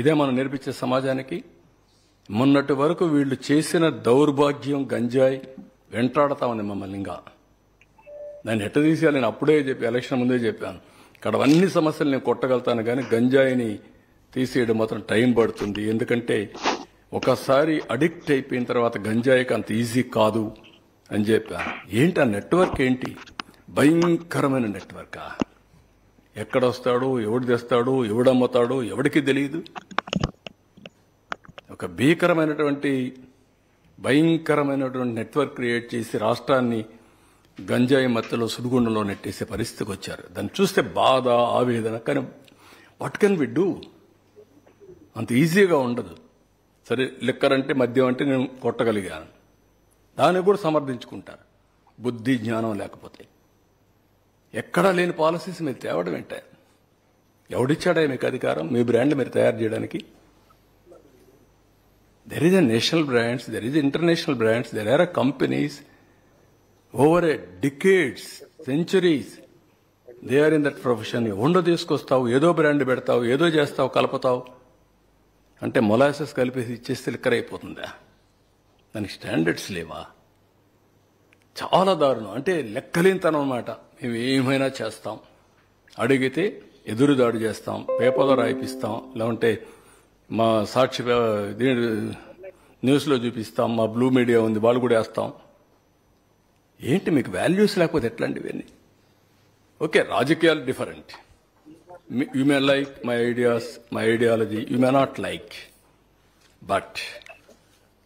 ఇదే మనం నేర్పించే సమాజానికి. మొన్నటి వరకు వీళ్ళు చేసిన దౌర్భాగ్యం గంజాయి వెంటాడుతా ఉంది మమ్మల్ని. ఇంకా దాన్ని ఎట్ట తీసేయాలి నేను అప్పుడే ఎలక్షన్ ముందే చెప్పాను. ఇక్కడ అన్ని సమస్యలు నేను కొట్టగలుగుతాను, కానీ గంజాయిని తీసేయడం మాత్రం టైం పడుతుంది. ఎందుకంటే ఒకసారి అడిక్ట్ అయిపోయిన తర్వాత గంజాయికి అంత ఈజీ కాదు అని చెప్పాను. ఏంటి ఆ నెట్వర్క్ ఏంటి? భయంకరమైన నెట్వర్కా. ఎక్కడొస్తాడు, ఎవడు తెస్తాడు, ఎవడమ్ముతాడు ఎవడికి తెలియదు. ఒక భయంకరమైనటువంటి నెట్వర్క్ క్రియేట్ చేసి రాష్ట్రాన్ని గంజాయి మత్తులో సుడిగుండంలో నెట్టేసే పరిస్థితికి వచ్చారు. దాన్ని చూస్తే బాధ, ఆవేదన. కానీ వాట్ కెన్ వి డూ? అంత ఈజీగా ఉండదు. సరే, లిక్కర్ అంటే, మద్యం అంటే నేను కొట్టగలిగాను, దాన్ని కూడా సమర్థించుకుంటారు. బుద్ధి జ్ఞానం లేకపోతే ఎక్కడా లేని పాలసీస్ మీరు తేవడం ఏంట? ఎవడిచ్చాడా మీకు అధికారం మీ బ్రాండ్ మీరు తయారు చేయడానికి? There is a national brands, there is international brands, there are companies over a decades, centuries they are in that profession. ఉండో తీసుకొస్తావు, ఏదో బ్రాండ్ పెడతావు, ఏదో చేస్తావు, కలుపుతావు. అంటే మొలాసెస్ కలిపేసి ఇచ్చేస్తే లిక్కర్ అయిపోతుందా? దానికి స్టాండర్డ్స్ లేవా? చాలా దారుణం. అంటే లెక్కలేనితనం అన్నమాట. మేము ఏమైనా చేస్తాం, అడిగితే ఎదురుదాడి చేస్తాం, పేపర్లో రాయిపిస్తాం, లేకుంటే మా సాక్షి న్యూస్లో చూపిస్తాం, మా బ్లూ మీడియా ఉంది వాళ్ళు కూడా వేస్తాం. ఏంటి మీకు వాల్యూస్ లేకపోతే ఎట్లాంటివన్నీ? ఓకే, రాజకీయాలు different. You may like my ideas, my ideology. You may not like. But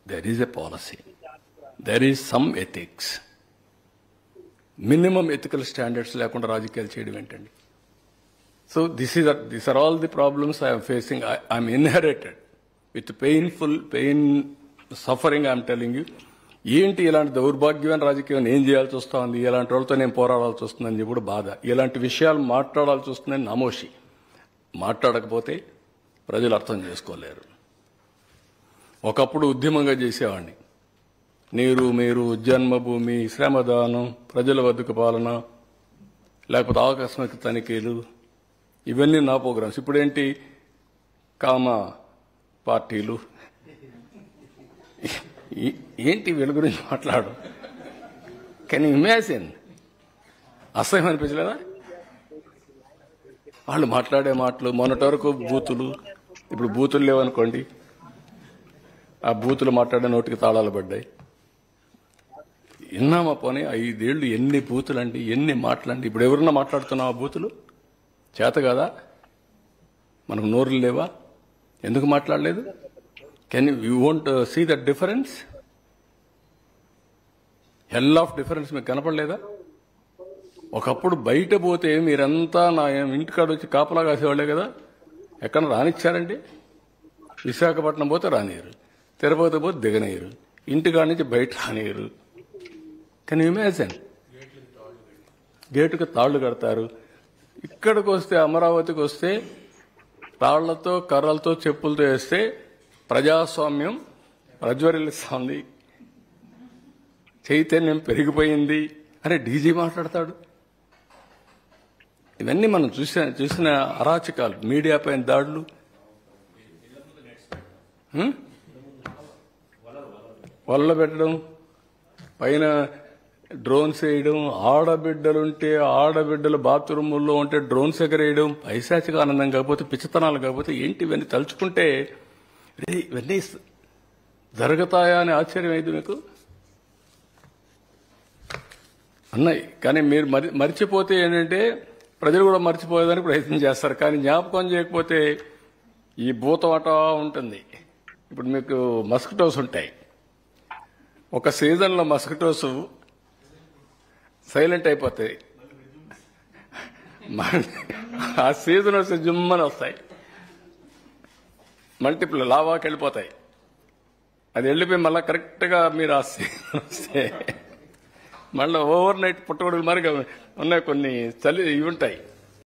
there is a policy. There is some ethics. Minimum ethical standards లేకుండా రాజకీయాలు చేయడం ఏంటండి? So these are all the problems I am facing. I am inherited with pain, suffering. I am telling you. ఏంటి ఇలాంటి దౌర్భాగ్యమైన రాజకీయం ఏం చేయాల్సి వస్తుంది, ఇలాంటి వాళ్ళతో నేను పోరాడాల్సి వస్తుందని చెప్పి బాధ. ఇలాంటి విషయాలు మాట్లాడాల్సి వస్తుందని నామోషి. మాట్లాడకపోతే ప్రజలు అర్థం చేసుకోలేరు. ఒకప్పుడు ఉద్యమంగా చేసేవాడిని. మీరు జన్మభూమి, శ్రమదానం, ప్రజల వద్దకు పాలన, లేకపోతే ఆకస్మిక తనిఖీలు, ఇవన్నీ నా ప్రోగ్రామ్స్. ఇప్పుడేంటి కామ పార్టీలు, ఏంటి వీళ్ళ గురించి మాట్లాడు. Can you imagine? అసహ్యం అనిపించలేదా? వాళ్ళు మాట్లాడే మాటలు. మొన్నటి వరకు బూతులు, ఇప్పుడు బూతులు లేవనుకోండి, ఆ బూతులు మాట్లాడే నోటికి తాళాలు పడ్డాయి. విన్నామా పోనీ 5 ఏళ్ళు ఎన్ని బూతులండి, ఎన్ని మాటలండి. ఇప్పుడు ఎవరన్నా మాట్లాడుతున్నాం ఆ బూతులు? చేత కదా? మనకు నోరులు లేవా? ఎందుకు మాట్లాడలేదు? Can you won't see that difference? Hell of difference మీకు కనపడలేదా? ఒకప్పుడు బయట పోతే మీరంతా నా ఇంటికాడ వచ్చి కాపలా కాసేవాళ్లే కదా. ఎక్కడ రానిచ్చారండి? విశాఖపట్నం పోతే రానియరు, తిరుపతి పోతే దిగనీయరు, ఇంటికాడ నుంచి బయట రానియరు. Can you imagine? గేటుకు తాళ్లు కడతారు. ఇక్కడికి వస్తే, అమరావతికి వస్తే తాళ్లతో, కర్రలతో, చెప్పులతో వేస్తే ప్రజాస్వామ్యం ప్రజ్వరిల్లుస్తోంది, చైతన్యం పెరిగిపోయింది అని డీజీ మాట్లాడతాడు. ఇవన్నీ మనం చూసిన అరాచకాలు. మీడియా పైన దాడులు, వల్ల పెట్టడం, పైన డ్రోన్స్ వేయడం, ఆడబిడ్డలుంటే ఆడబిడ్డలు బాత్రూముల్లో ఉంటే డ్రోన్స్ ఎగరేయడం. పైశాచిక ఆనందం కాకపోతే, పిచ్చితనాలు కాకపోతే ఏంటి ఇవన్నీ? తలుచుకుంటే ఇవన్నీ జరుగుతాయా అని ఆశ్చర్యం అయింది మీకు అన్నాయి. కానీ మీరు మర్చిపోతే ఏంటంటే ప్రజలు కూడా మర్చిపోయేదానికి ప్రయత్నం చేస్తారు. కానీ జ్ఞాపకం చేయకపోతే ఈ భూతవాట ఉంటుంది. ఇప్పుడు మీకు మస్కిటోస్ ఉంటాయి. ఒక సీజన్లో మస్కిటోస్ సైలెంట్ అయిపోతాయి. ఆ సీజన్ వస్తే జుమ్మని వస్తాయి, మల్టిపుల్ లావాకి వెళ్ళిపోతాయి. అది వెళ్ళిపోయి మళ్ళీ కరెక్ట్గా మీరు ఆ సీజన్ వస్తే మళ్ళీ ఓవర్ నైట్ పుట్టగొడుగులు మరి ఉన్నాయి. కొన్ని చలి ఇవి ఉంటాయి.